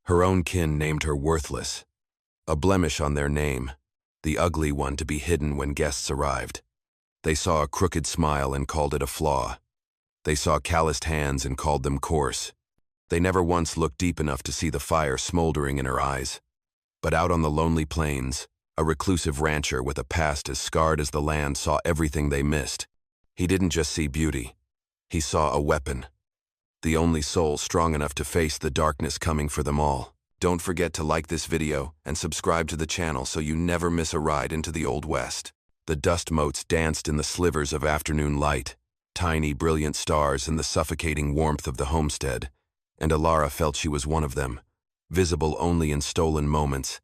Her own kin named her worthless, a blemish on their name, the ugly one to be hidden when guests arrived. They saw a crooked smile and called it a flaw. They saw calloused hands and called them coarse. They never once looked deep enough to see the fire smoldering in her eyes. But out on the lonely plains, a reclusive rancher with a past as scarred as the land saw everything they missed. He didn't just see beauty. He saw a weapon. The only soul strong enough to face the darkness coming for them all. Don't forget to like this video and subscribe to the channel so you never miss a ride into the Old West. The dust motes danced in the slivers of afternoon light, tiny brilliant stars in the suffocating warmth of the homestead, and Alara felt she was one of them, visible only in stolen moments,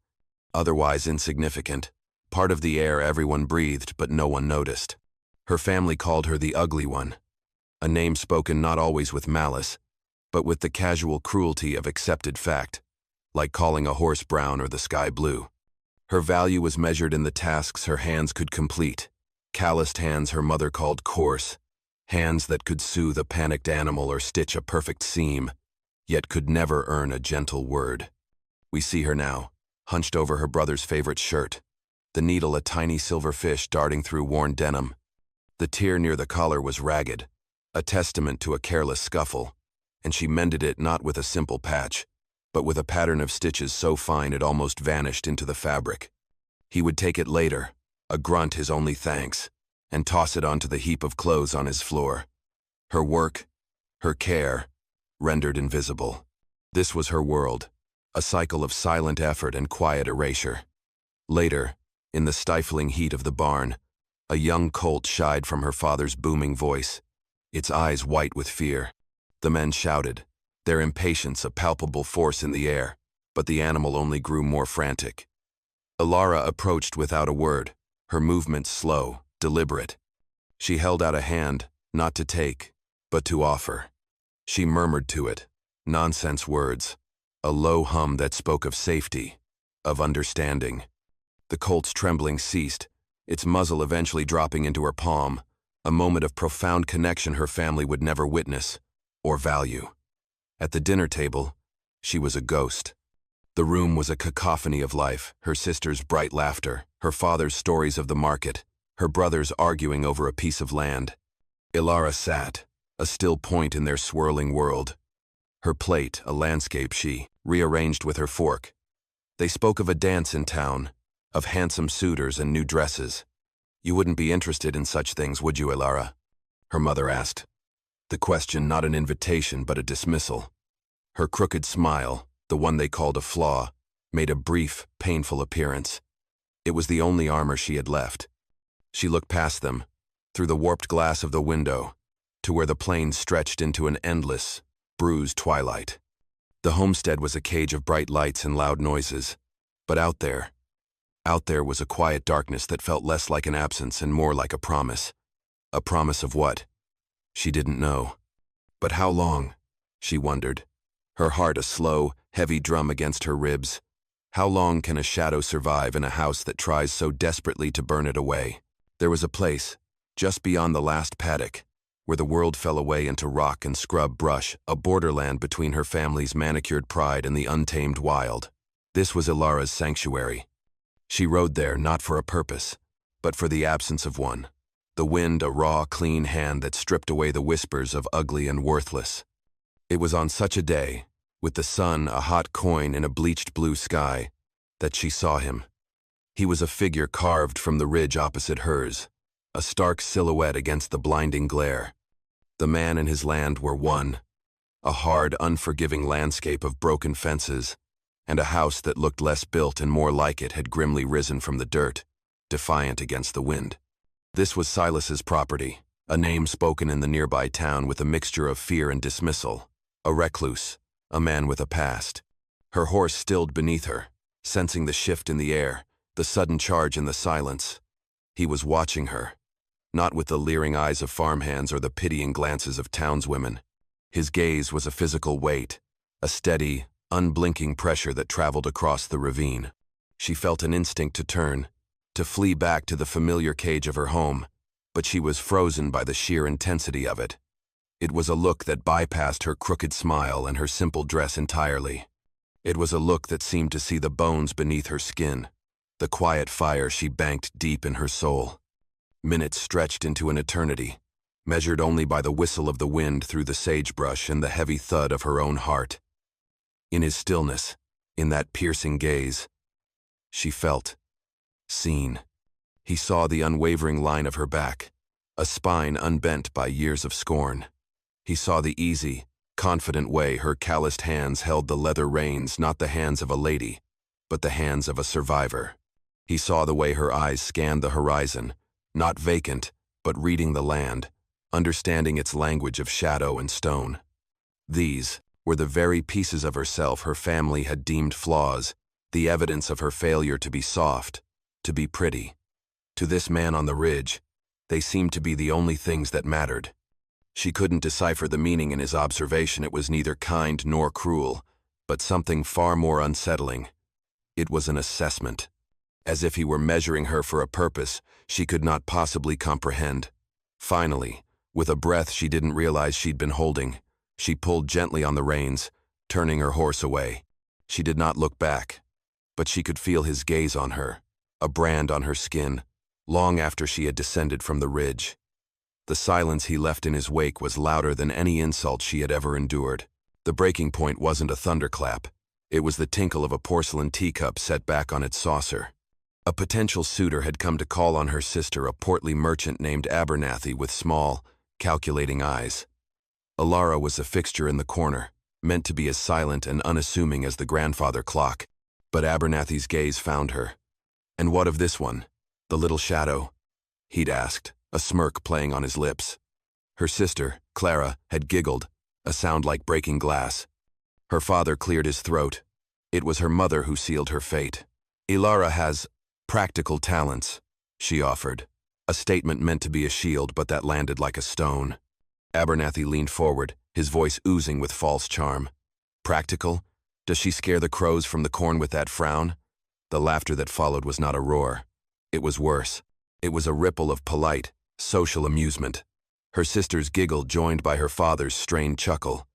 otherwise insignificant, part of the air everyone breathed but no one noticed. Her family called her the Ugly One, a name spoken not always with malice, but with the casual cruelty of accepted fact, like calling a horse brown or the sky blue. Her value was measured in the tasks her hands could complete, calloused hands her mother called coarse, hands that could soothe a panicked animal or stitch a perfect seam, yet could never earn a gentle word. We see her now, hunched over her brother's favorite shirt, the needle a tiny silver fish darting through worn denim. The tear near the collar was ragged, a testament to a careless scuffle, and she mended it not with a simple patch, but with a pattern of stitches so fine it almost vanished into the fabric. He would take it later, a grunt his only thanks, and toss it onto the heap of clothes on his floor. Her work, her care, rendered invisible. This was her world, a cycle of silent effort and quiet erasure. Later, in the stifling heat of the barn, a young colt shied from her father's booming voice, its eyes white with fear. The men shouted, their impatience a palpable force in the air, but the animal only grew more frantic. Alara approached without a word, her movements slow, deliberate. She held out a hand, not to take, but to offer. She murmured to it, nonsense words, a low hum that spoke of safety, of understanding. The colt's trembling ceased, its muzzle eventually dropping into her palm, a moment of profound connection her family would never witness, or value. At the dinner table, she was a ghost. The room was a cacophony of life, her sister's bright laughter, her father's stories of the market, her brothers arguing over a piece of land. Alara sat, a still point in their swirling world. Her plate, a landscape she rearranged with her fork. They spoke of a dance in town, of handsome suitors and new dresses. You wouldn't be interested in such things, would you, Alara? Her mother asked. The question not an invitation but a dismissal. Her crooked smile, the one they called a flaw, made a brief, painful appearance. It was the only armor she had left. She looked past them, through the warped glass of the window, to where the plains stretched into an endless, bruised twilight. The homestead was a cage of bright lights and loud noises, but out there was a quiet darkness that felt less like an absence and more like a promise. A promise of what? She didn't know. But how long? She wondered, her heart a slow, heavy drum against her ribs. How long can a shadow survive in a house that tries so desperately to burn it away? There was a place, just beyond the last paddock, where the world fell away into rock and scrub brush, a borderland between her family's manicured pride and the untamed wild. This was Alara's sanctuary. She rode there not for a purpose, but for the absence of one. The wind a raw, clean hand that stripped away the whispers of ugly and worthless. It was on such a day, with the sun a hot coin in a bleached blue sky, that she saw him. He was a figure carved from the ridge opposite hers, a stark silhouette against the blinding glare. The man and his land were one, a hard, unforgiving landscape of broken fences, and a house that looked less built and more like it had grimly risen from the dirt, defiant against the wind. This was Silas's property, a name spoken in the nearby town with a mixture of fear and dismissal, a recluse, a man with a past. Her horse stilled beneath her, sensing the shift in the air, the sudden charge in the silence. He was watching her, not with the leering eyes of farmhands or the pitying glances of townswomen. His gaze was a physical weight, a steady, unblinking pressure that traveled across the ravine. She felt an instinct to turn, to flee back to the familiar cage of her home, but she was frozen by the sheer intensity of it. It was a look that bypassed her crooked smile and her simple dress entirely. It was a look that seemed to see the bones beneath her skin, the quiet fire she banked deep in her soul. Minutes stretched into an eternity, measured only by the whistle of the wind through the sagebrush and the heavy thud of her own heart. In his stillness, in that piercing gaze, she felt seen. He saw the unwavering line of her back, a spine unbent by years of scorn. He saw the easy, confident way her calloused hands held the leather reins, not the hands of a lady, but the hands of a survivor. He saw the way her eyes scanned the horizon, not vacant, but reading the land, understanding its language of shadow and stone. These were the very pieces of herself her family had deemed flaws, the evidence of her failure to be soft, to be pretty. To this man on the ridge, they seemed to be the only things that mattered. She couldn't decipher the meaning in his observation. It was neither kind nor cruel, but something far more unsettling. It was an assessment. As if he were measuring her for a purpose she could not possibly comprehend. Finally, with a breath she didn't realize she'd been holding, she pulled gently on the reins, turning her horse away. She did not look back, but she could feel his gaze on her, a brand on her skin, long after she had descended from the ridge. The silence he left in his wake was louder than any insult she had ever endured. The breaking point wasn't a thunderclap. It was the tinkle of a porcelain teacup set back on its saucer. A potential suitor had come to call on her sister, a portly merchant named Abernathy with small, calculating eyes. Alara was a fixture in the corner, meant to be as silent and unassuming as the grandfather clock, but Abernathy's gaze found her. "And what of this one? The little shadow?" he'd asked, a smirk playing on his lips. Her sister, Clara, had giggled, a sound like breaking glass. Her father cleared his throat. It was her mother who sealed her fate. "Ilara has practical talents," she offered, a statement meant to be a shield, but that landed like a stone. Abernathy leaned forward, his voice oozing with false charm. "Practical? Does she scare the crows from the corn with that frown?" The laughter that followed was not a roar. It was worse. It was a ripple of polite, social amusement. Her sister's giggle joined by her father's strained chuckle.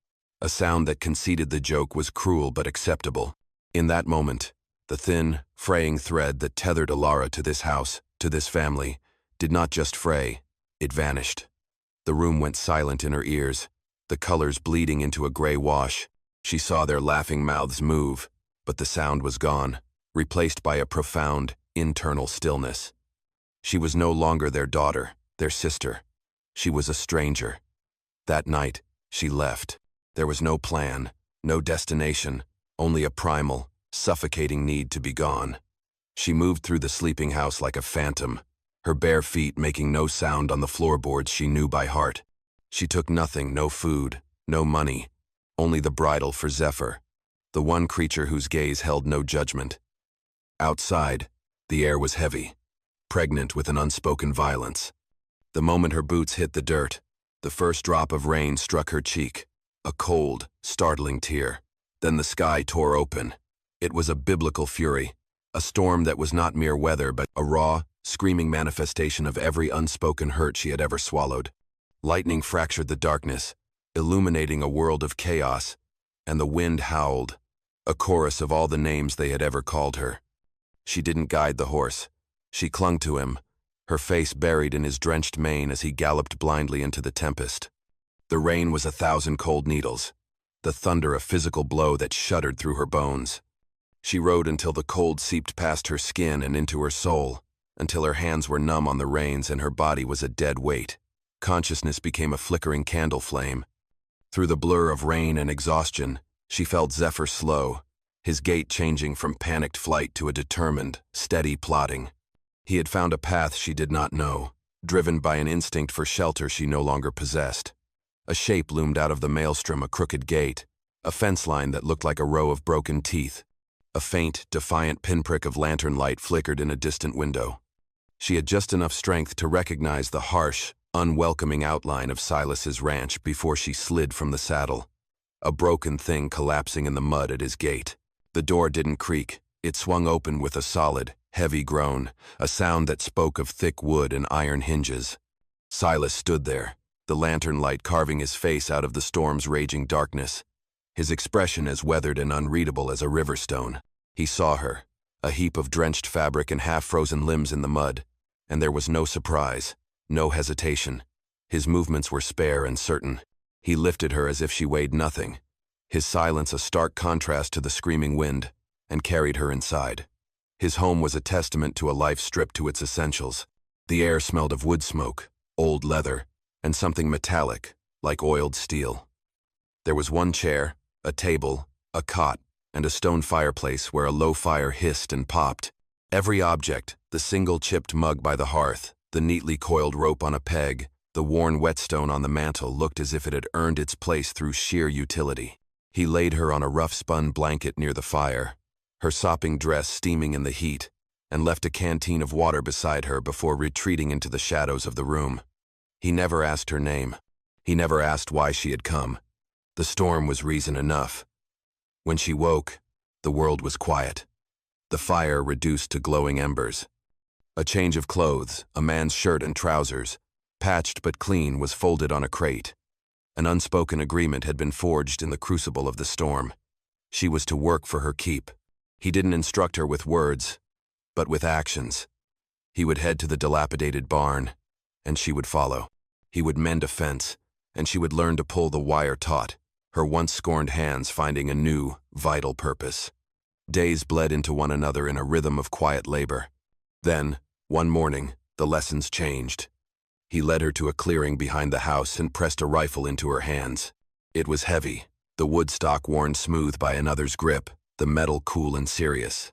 A sound that conceded the joke was cruel but acceptable. In that moment, the thin, fraying thread that tethered Alara to this house, to this family, did not just fray, it vanished. The room went silent in her ears, the colors bleeding into a gray wash. She saw their laughing mouths move, but the sound was gone, replaced by a profound, internal stillness. She was no longer their daughter, their sister. She was a stranger. That night, she left. There was no plan, no destination, only a primal, suffocating need to be gone. She moved through the sleeping house like a phantom, her bare feet making no sound on the floorboards she knew by heart. She took nothing, no food, no money, only the bridle for Zephyr, the one creature whose gaze held no judgment. Outside, the air was heavy, pregnant with an unspoken violence. The moment her boots hit the dirt, the first drop of rain struck her cheek, a cold, startling tear. Then the sky tore open. It was a biblical fury, a storm that was not mere weather but a raw, screaming manifestation of every unspoken hurt she had ever swallowed. Lightning fractured the darkness, illuminating a world of chaos, and the wind howled, a chorus of all the names they had ever called her. She didn't guide the horse. She clung to him, her face buried in his drenched mane as he galloped blindly into the tempest. The rain was 1,000 cold needles, the thunder a physical blow that shuddered through her bones. She rode until the cold seeped past her skin and into her soul, until her hands were numb on the reins and her body was a dead weight. Consciousness became a flickering candle flame. Through the blur of rain and exhaustion, she felt Zephyr slow, his gait changing from panicked flight to a determined, steady plodding. He had found a path she did not know, driven by an instinct for shelter she no longer possessed. A shape loomed out of the maelstrom, a crooked gate, a fence line that looked like a row of broken teeth. A faint, defiant pinprick of lantern light flickered in a distant window. She had just enough strength to recognize the harsh, unwelcoming outline of Silas's ranch before she slid from the saddle, a broken thing collapsing in the mud at his gate. The door didn't creak. It swung open with a solid, heavy groan, a sound that spoke of thick wood and iron hinges. Silas stood there, the lantern light carving his face out of the storm's raging darkness. his expression as weathered and unreadable as a river stone. He saw her, a heap of drenched fabric and half-frozen limbs in the mud, and there was no surprise, no hesitation. His movements were spare and certain. He lifted her as if she weighed nothing, his silence a stark contrast to the screaming wind, and carried her inside. His home was a testament to a life stripped to its essentials. The air smelled of wood smoke, old leather, and something metallic, like oiled steel. There was one chair, a table, a cot, and a stone fireplace where a low fire hissed and popped. Every object, the single chipped mug by the hearth, the neatly coiled rope on a peg, the worn whetstone on the mantel looked as if it had earned its place through sheer utility. He laid her on a rough-spun blanket near the fire, her sopping dress steaming in the heat, and left a canteen of water beside her before retreating into the shadows of the room. He never asked her name. He never asked why she had come. The storm was reason enough. When she woke, the world was quiet. The fire reduced to glowing embers. A change of clothes, a man's shirt and trousers, patched but clean, was folded on a crate. An unspoken agreement had been forged in the crucible of the storm. She was to work for her keep. He didn't instruct her with words, but with actions. He would head to the dilapidated barn, and she would follow. He would mend a fence, and she would learn to pull the wire taut, her once scorned hands finding a new, vital purpose. Days bled into one another in a rhythm of quiet labor. Then, one morning, the lessons changed. He led her to a clearing behind the house and pressed a rifle into her hands. It was heavy, the wood stock worn smooth by another's grip, the metal cool and serious.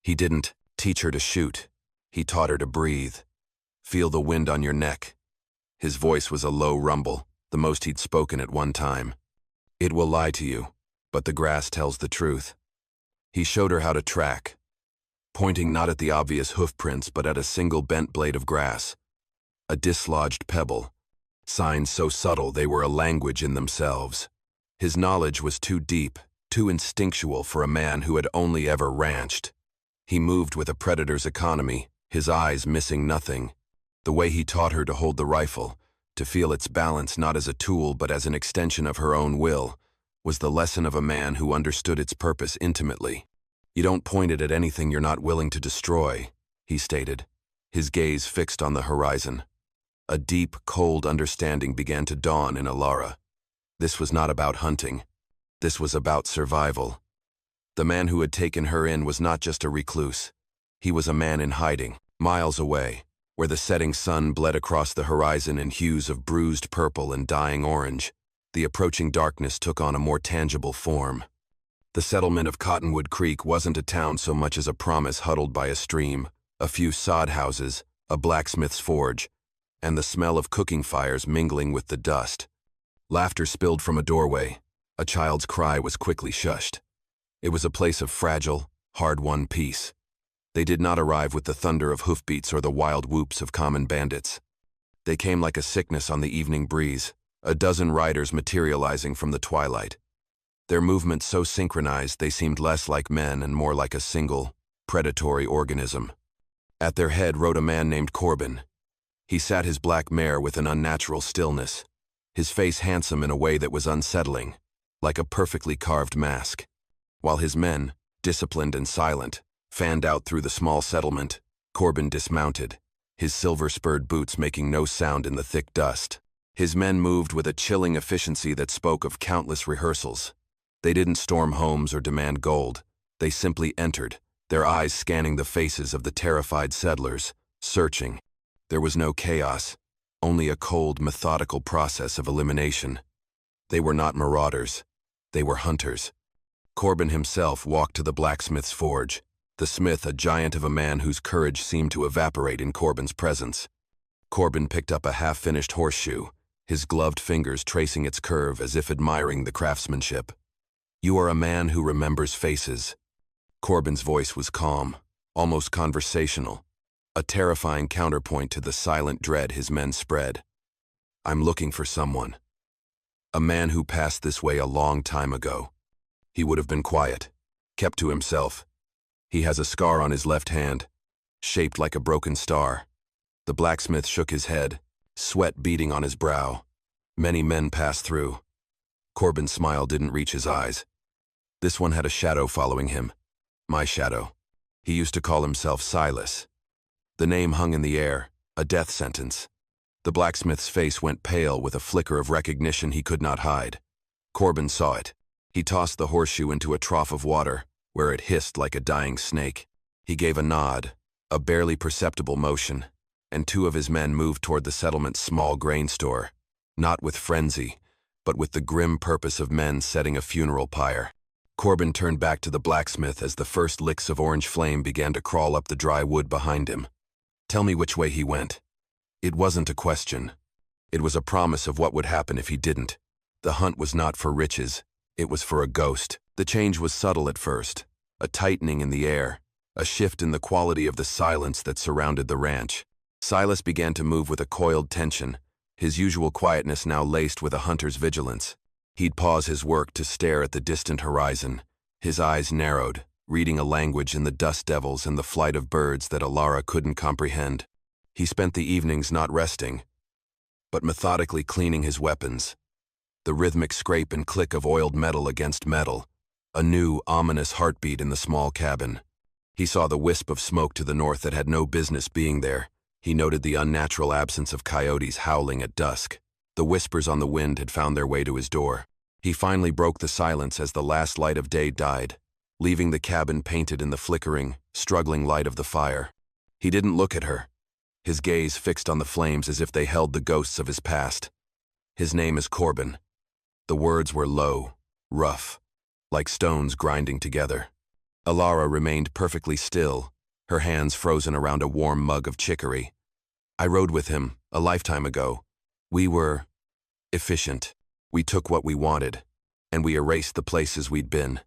He didn't teach her to shoot. He taught her to breathe. Feel the wind on your neck. His voice was a low rumble, the most he'd spoken at one time. It will lie to you, but the grass tells the truth. He showed her how to track, pointing not at the obvious hoof prints but at a single bent blade of grass, a dislodged pebble, signs so subtle they were a language in themselves. His knowledge was too deep, too instinctual for a man who had only ever ranched. He moved with a predator's economy, his eyes missing nothing. The way he taught her to hold the rifle, to feel its balance not as a tool but as an extension of her own will, was the lesson of a man who understood its purpose intimately. You don't point it at anything you're not willing to destroy, he stated, his gaze fixed on the horizon. A deep, cold understanding began to dawn in Alara. This was not about hunting. This was about survival. The man who had taken her in was not just a recluse. He was a man in hiding, miles away, where the setting sun bled across the horizon in hues of bruised purple and dying orange. The approaching darkness took on a more tangible form. The settlement of Cottonwood Creek wasn't a town so much as a promise huddled by a stream, a few sod houses, a blacksmith's forge, and the smell of cooking fires mingling with the dust. Laughter spilled from a doorway. A child's cry was quickly shushed. It was a place of fragile, hard-won peace. They did not arrive with the thunder of hoofbeats or the wild whoops of common bandits. They came like a sickness on the evening breeze, a dozen riders materializing from the twilight. Their movements so synchronized they seemed less like men and more like a single, predatory organism. At their head rode a man named Corbin. He sat his black mare with an unnatural stillness, his face handsome in a way that was unsettling, like a perfectly carved mask. While his men, disciplined and silent, fanned out through the small settlement, Corbin dismounted, his silver-spurred boots making no sound in the thick dust. His men moved with a chilling efficiency that spoke of countless rehearsals. They didn't storm homes or demand gold. They simply entered, their eyes scanning the faces of the terrified settlers, searching. There was no chaos, only a cold, methodical process of elimination. They were not marauders. They were hunters. Corbin himself walked to the blacksmith's forge, the smith a giant of a man whose courage seemed to evaporate in Corbin's presence. Corbin picked up a half-finished horseshoe, his gloved fingers tracing its curve as if admiring the craftsmanship. "You are a man who remembers faces." Corbin's voice was calm, almost conversational, a terrifying counterpoint to the silent dread his men spread. "I'm looking for someone. A man who passed this way a long time ago. He would have been quiet, kept to himself. He has a scar on his left hand, shaped like a broken star." The blacksmith shook his head, sweat beading on his brow. "Many men pass through. Corbin's smile didn't reach his eyes. This one had a shadow following him. My shadow. He used to call himself Silas. The name hung in the air, a death sentence. The blacksmith's face went pale with a flicker of recognition he could not hide. Corbin saw it. He tossed the horseshoe into a trough of water, where it hissed like a dying snake. He gave a nod, a barely perceptible motion, and two of his men moved toward the settlement's small grain store, not with frenzy, but with the grim purpose of men setting a funeral pyre. Corbin turned back to the blacksmith as the first licks of orange flame began to crawl up the dry wood behind him. Tell me which way he went. It wasn't a question. It was a promise of what would happen if he didn't. The hunt was not for riches. It was for a ghost. The change was subtle at first, a tightening in the air, a shift in the quality of the silence that surrounded the ranch. Silas began to move with a coiled tension, his usual quietness now laced with a hunter's vigilance. He'd pause his work to stare at the distant horizon, his eyes narrowed, reading a language in the dust devils and the flight of birds that Alara couldn't comprehend. He spent the evenings not resting, but methodically cleaning his weapons. The rhythmic scrape and click of oiled metal against metal, a new, ominous heartbeat in the small cabin. He saw the wisp of smoke to the north that had no business being there. He noted the unnatural absence of coyotes howling at dusk. The whispers on the wind had found their way to his door. He finally broke the silence as the last light of day died, leaving the cabin painted in the flickering, struggling light of the fire. He didn't look at her, his gaze fixed on the flames as if they held the ghosts of his past. His name is Corbin. The words were low, rough, like stones grinding together. Alara remained perfectly still, her hands frozen around a warm mug of chicory. I rode with him, a lifetime ago. We were efficient. We took what we wanted, and we erased the places we'd been.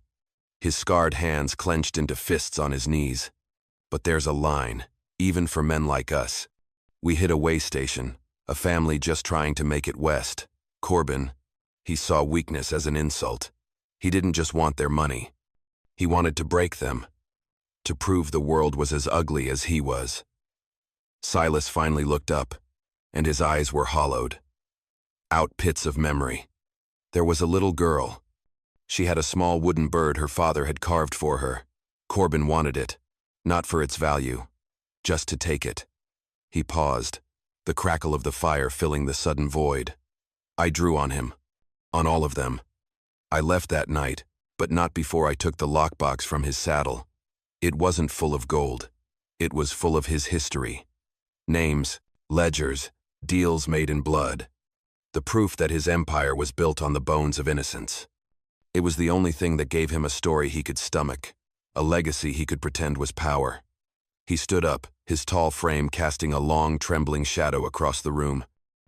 His scarred hands clenched into fists on his knees. But there's a line, even for men like us. We hit a way station, a family just trying to make it west. Corbin, he saw weakness as an insult. He didn't just want their money. He wanted to break them, to prove the world was as ugly as he was. Silas finally looked up, and his eyes were hollowed. Out pits of memory. There was a little girl. She had a small wooden bird her father had carved for her. Corbin wanted it, not for its value, just to take it. He paused, the crackle of the fire filling the sudden void. I drew on him, on all of them. I left that night, but not before I took the lockbox from his saddle. It wasn't full of gold. It was full of his history. Names, ledgers, deals made in blood. The proof that his empire was built on the bones of innocence. It was the only thing that gave him a story he could stomach, a legacy he could pretend was power. He stood up, his tall frame casting a long, trembling shadow across the room.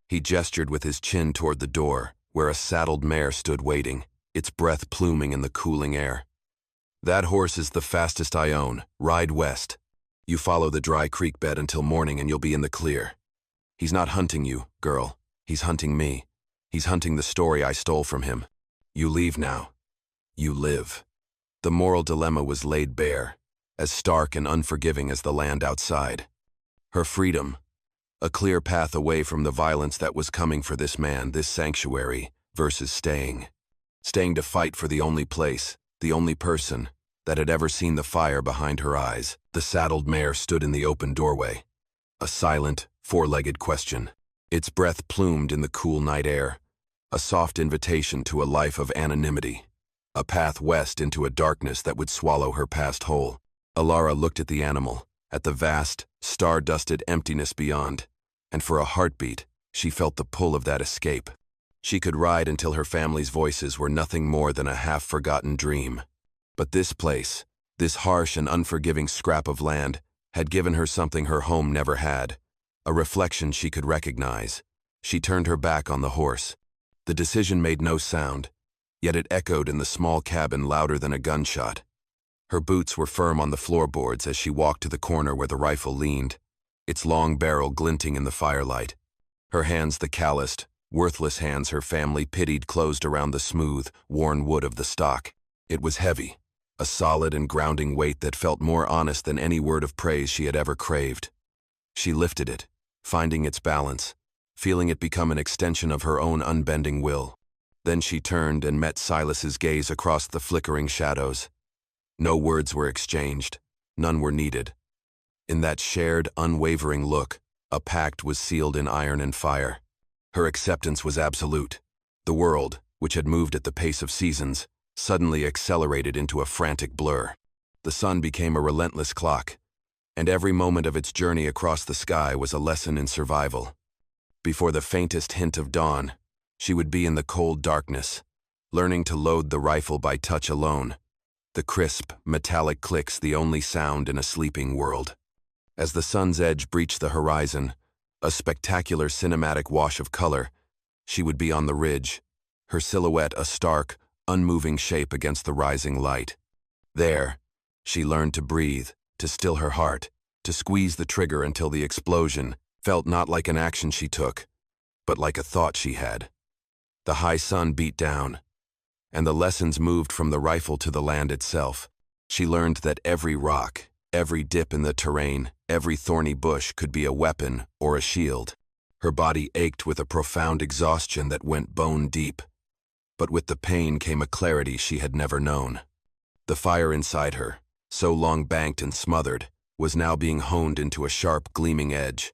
He gestured with his chin toward the door, where a saddled mare stood waiting, its breath pluming in the cooling air. That horse is the fastest I own. Ride west. You follow the dry creek bed until morning and you'll be in the clear. He's not hunting you, girl. He's hunting me. He's hunting the story I stole from him. You leave now. You live. The moral dilemma was laid bare, as stark and unforgiving as the land outside. Her freedom, a clear path away from the violence that was coming for this man, this sanctuary, versus staying. Staying to fight for the only place, the only person, that had ever seen the fire behind her eyes. The saddled mare stood in the open doorway. A silent, four-legged question. Its breath plumed in the cool night air. A soft invitation to a life of anonymity. A path west into a darkness that would swallow her past whole. Alara looked at the animal, at the vast, star-dusted emptiness beyond, and for a heartbeat, she felt the pull of that escape. She could ride until her family's voices were nothing more than a half-forgotten dream. But this place, this harsh and unforgiving scrap of land, had given her something her home never had, a reflection she could recognize. She turned her back on the horse. The decision made no sound, yet it echoed in the small cabin louder than a gunshot. Her boots were firm on the floorboards as she walked to the corner where the rifle leaned, its long barrel glinting in the firelight. Her hands, the calloused, worthless hands her family pitied, closed around the smooth, worn wood of the stock. It was heavy, a solid and grounding weight that felt more honest than any word of praise she had ever craved. She lifted it, finding its balance, feeling it become an extension of her own unbending will. Then she turned and met Silas's gaze across the flickering shadows. No words were exchanged. None were needed. In that shared, unwavering look, a pact was sealed in iron and fire. Her acceptance was absolute. The world, which had moved at the pace of seasons, suddenly accelerated into a frantic blur. The sun became a relentless clock, and every moment of its journey across the sky was a lesson in survival. Before the faintest hint of dawn, she would be in the cold darkness, learning to load the rifle by touch alone, the crisp, metallic clicks the only sound in a sleeping world. As the sun's edge breached the horizon, a spectacular cinematic wash of color, she would be on the ridge, her silhouette a stark, unmoving shape against the rising light. There, she learned to breathe, to still her heart, to squeeze the trigger until the explosion felt not like an action she took, but like a thought she had. The high sun beat down, and the lessons moved from the rifle to the land itself. She learned that every rock, every dip in the terrain, every thorny bush could be a weapon or a shield. Her body ached with a profound exhaustion that went bone deep. But with the pain came a clarity she had never known. The fire inside her, so long banked and smothered, was now being honed into a sharp, gleaming edge.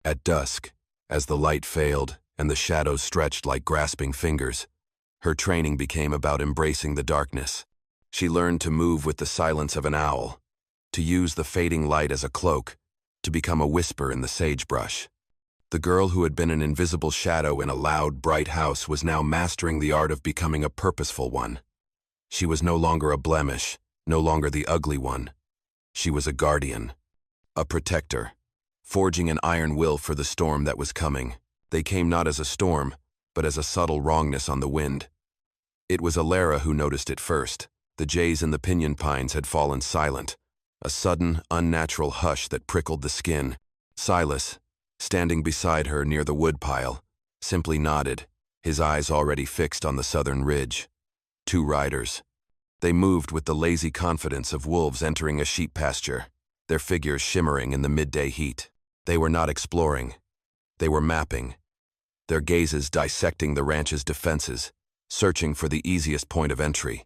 At dusk, as the light failed and the shadows stretched like grasping fingers, her training became about embracing the darkness. She learned to move with the silence of an owl, to use the fading light as a cloak, to become a whisper in the sagebrush. The girl who had been an invisible shadow in a loud, bright house was now mastering the art of becoming a purposeful one. She was no longer a blemish, no longer the ugly one. She was a guardian, a protector, forging an iron will for the storm that was coming. They came not as a storm, but as a subtle wrongness on the wind. It was Alara who noticed it first. The jays in the pinyon pines had fallen silent, a sudden, unnatural hush that prickled the skin. Silas, standing beside her near the woodpile, simply nodded, his eyes already fixed on the southern ridge. Two riders. They moved with the lazy confidence of wolves entering a sheep pasture, their figures shimmering in the midday heat. They were not exploring. They were mapping, their gazes dissecting the ranch's defenses, searching for the easiest point of entry.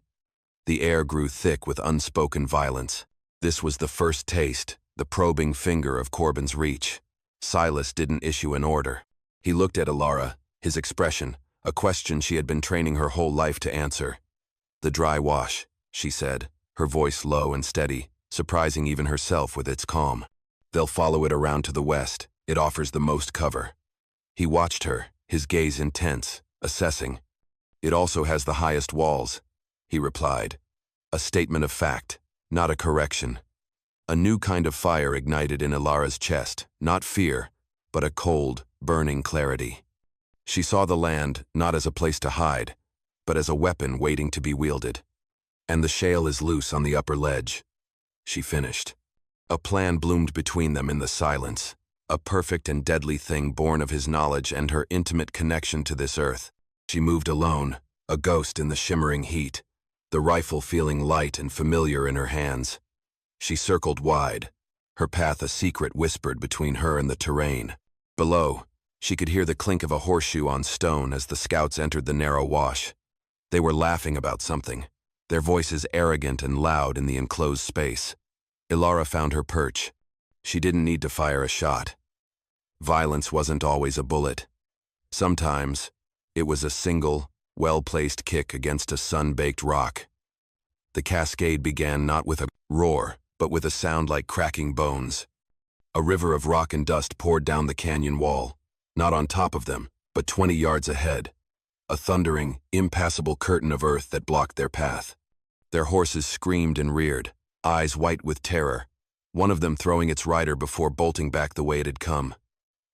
The air grew thick with unspoken violence. This was the first taste, the probing finger of Corbin's reach. Silas didn't issue an order. He looked at Alara, his expression, a question she had been training her whole life to answer. "The dry wash," she said, her voice low and steady, surprising even herself with its calm. "They'll follow it around to the west. It offers the most cover." He watched her, his gaze intense, assessing. "It also has the highest walls," he replied. A statement of fact, not a correction. A new kind of fire ignited in Alara's chest, not fear, but a cold, burning clarity. She saw the land not as a place to hide, but as a weapon waiting to be wielded. "And the shale is loose on the upper ledge," she finished. A plan bloomed between them in the silence, a perfect and deadly thing born of his knowledge and her intimate connection to this earth. She moved alone, a ghost in the shimmering heat, the rifle feeling light and familiar in her hands. She circled wide, her path a secret whispered between her and the terrain. Below, she could hear the clink of a horseshoe on stone as the scouts entered the narrow wash. They were laughing about something, their voices arrogant and loud in the enclosed space. Alara found her perch. She didn't need to fire a shot. Violence wasn't always a bullet. Sometimes, it was a single, well-placed kick against a sun-baked rock. The cascade began not with a roar, but with a sound like cracking bones. A river of rock and dust poured down the canyon wall, not on top of them, but 20 yards ahead. A thundering, impassable curtain of earth that blocked their path. Their horses screamed and reared, eyes white with terror, one of them throwing its rider before bolting back the way it had come.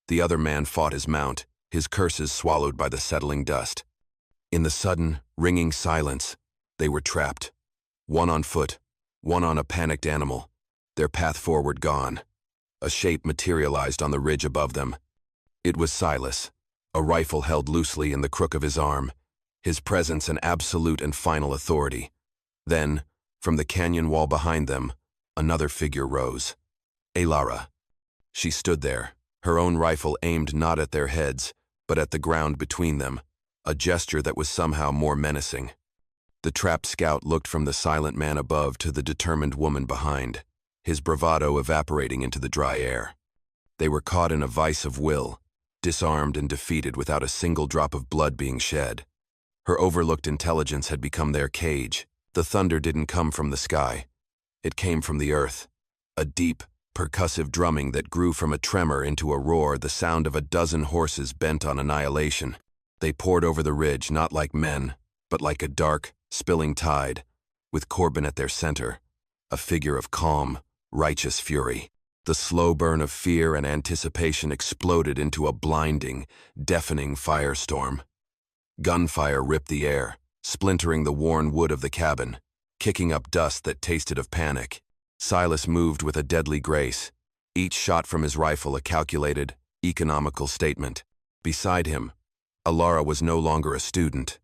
The other man fought his mount, his curses swallowed by the settling dust. In the sudden, ringing silence, they were trapped. One on foot, one on a panicked animal, their path forward gone. A shape materialized on the ridge above them. It was Silas, a rifle held loosely in the crook of his arm, his presence an absolute and final authority. Then, from the canyon wall behind them, another figure rose. Alara. She stood there, her own rifle aimed not at their heads, but at the ground between them, a gesture that was somehow more menacing. The trapped scout looked from the silent man above to the determined woman behind, his bravado evaporating into the dry air. They were caught in a vice of will, disarmed and defeated without a single drop of blood being shed. Her overlooked intelligence had become their cage. The thunder didn't come from the sky. It came from the earth. A deep, percussive drumming that grew from a tremor into a roar, the sound of a dozen horses bent on annihilation. They poured over the ridge not like men, but like a dark, spilling tide, with Corbin at their center, a figure of calm, righteous fury. The slow burn of fear and anticipation exploded into a blinding, deafening firestorm. Gunfire ripped the air, splintering the worn wood of the cabin, kicking up dust that tasted of panic. Silas moved with a deadly grace, each shot from his rifle a calculated, economical statement. Beside him, Alara was no longer a student.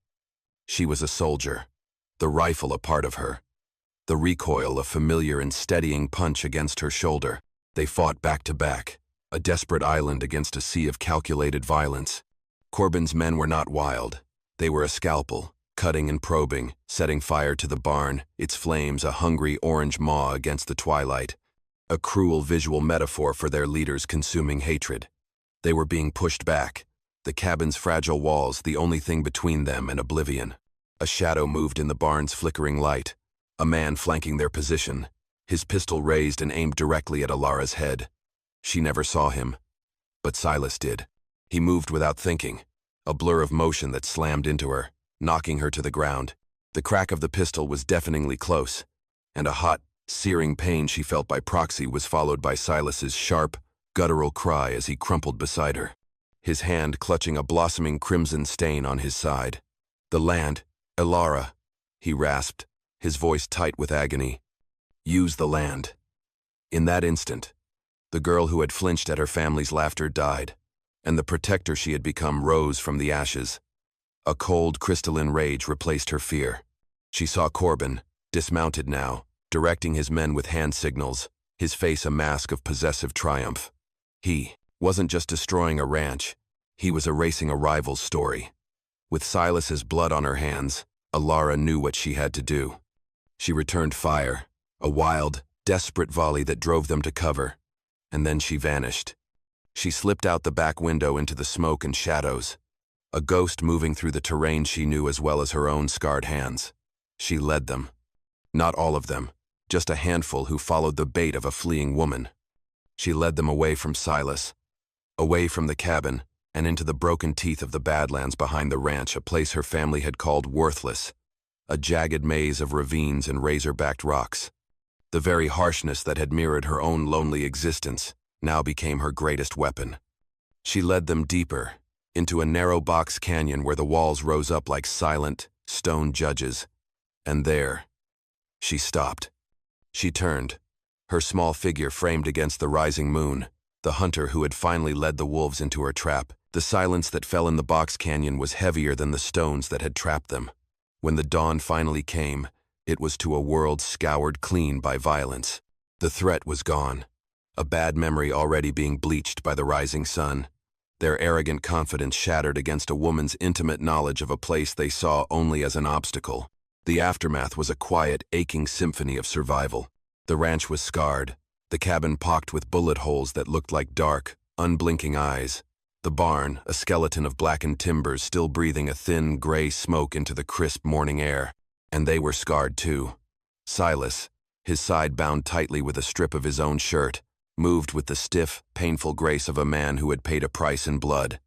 She was a soldier, the rifle a part of her. The recoil a familiar and steadying punch against her shoulder. They fought back to back, a desperate island against a sea of calculated violence. Corbin's men were not wild. They were a scalpel, cutting and probing, setting fire to the barn, its flames a hungry orange maw against the twilight, a cruel visual metaphor for their leader's consuming hatred. They were being pushed back, the cabin's fragile walls the only thing between them and oblivion. A shadow moved in the barn's flickering light, a man flanking their position, his pistol raised and aimed directly at Alara's head. She never saw him, but Silas did. He moved without thinking, a blur of motion that slammed into her, knocking her to the ground. The crack of the pistol was deafeningly close, and a hot, searing pain she felt by proxy was followed by Silas's sharp, guttural cry as he crumpled beside her, his hand clutching a blossoming crimson stain on his side. "The land, Alara," he rasped, his voice tight with agony. "Use the land." In that instant, the girl who had flinched at her family's laughter died, and the protector she had become rose from the ashes. A cold, crystalline rage replaced her fear. She saw Corbin, dismounted now, directing his men with hand signals, his face a mask of possessive triumph. He wasn't just destroying a ranch, he was erasing a rival's story. With Silas's blood on her hands, Alara knew what she had to do. She returned fire, a wild, desperate volley that drove them to cover, and then she vanished. She slipped out the back window into the smoke and shadows, a ghost moving through the terrain she knew as well as her own scarred hands. She led them. Not all of them, just a handful who followed the bait of a fleeing woman. She led them away from Silas, away from the cabin, and into the broken teeth of the Badlands behind the ranch, a place her family had called worthless, a jagged maze of ravines and razor-backed rocks. The very harshness that had mirrored her own lonely existence now became her greatest weapon. She led them deeper, into a narrow box canyon where the walls rose up like silent, stone judges. And there, she stopped. She turned, her small figure framed against the rising moon, the hunter who had finally led the wolves into her trap. The silence that fell in the box canyon was heavier than the stones that had trapped them. When the dawn finally came, it was to a world scoured clean by violence. The threat was gone, a bad memory already being bleached by the rising sun, their arrogant confidence shattered against a woman's intimate knowledge of a place they saw only as an obstacle. The aftermath was a quiet, aching symphony of survival. The ranch was scarred, the cabin pocked with bullet holes that looked like dark, unblinking eyes, the barn, a skeleton of blackened timbers still breathing a thin, gray smoke into the crisp morning air. And they were scarred too. Silas, his side bound tightly with a strip of his own shirt, moved with the stiff, painful grace of a man who had paid a price in blood.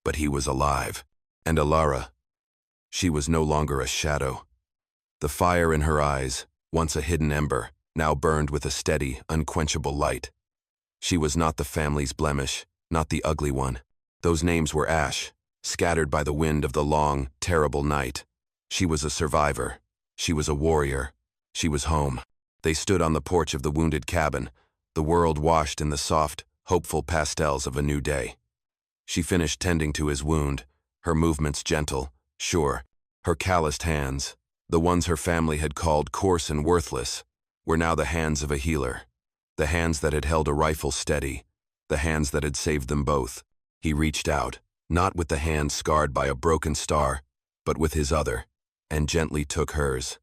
But he was alive. And Alara, she was no longer a shadow. The fire in her eyes, once a hidden ember, now burned with a steady, unquenchable light. She was not the family's blemish, not the ugly one. Those names were ash, scattered by the wind of the long, terrible night. She was a survivor. She was a warrior. She was home. They stood on the porch of the wounded cabin, the world washed in the soft, hopeful pastels of a new day. She finished tending to his wound, her movements gentle, sure. Her calloused hands, the ones her family had called coarse and worthless, were now the hands of a healer, the hands that had held a rifle steady, the hands that had saved them both. He reached out, not with the hand scarred by a broken star, but with his other, and gently took hers.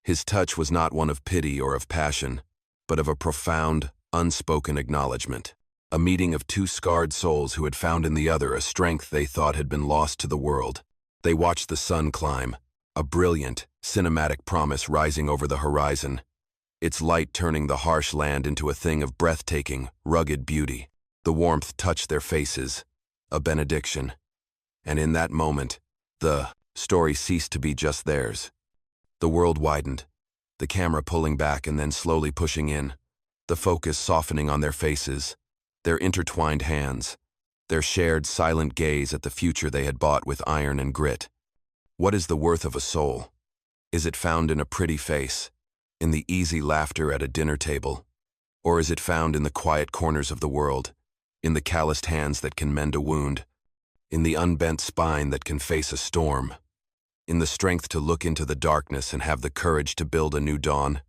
His touch was not one of pity or of passion, but of a profound, unspoken acknowledgement. A meeting of two scarred souls who had found in the other a strength they thought had been lost to the world. They watched the sun climb, a brilliant, cinematic promise rising over the horizon, its light turning the harsh land into a thing of breathtaking, rugged beauty. The warmth touched their faces, a benediction. And in that moment, the story ceased to be just theirs. The world widened, the camera pulling back and then slowly pushing in, the focus softening on their faces, their intertwined hands, their shared silent gaze at the future they had bought with iron and grit. What is the worth of a soul? Is it found in a pretty face, in the easy laughter at a dinner table? Or is it found in the quiet corners of the world, in the calloused hands that can mend a wound, in the unbent spine that can face a storm, in the strength to look into the darkness and have the courage to build a new dawn?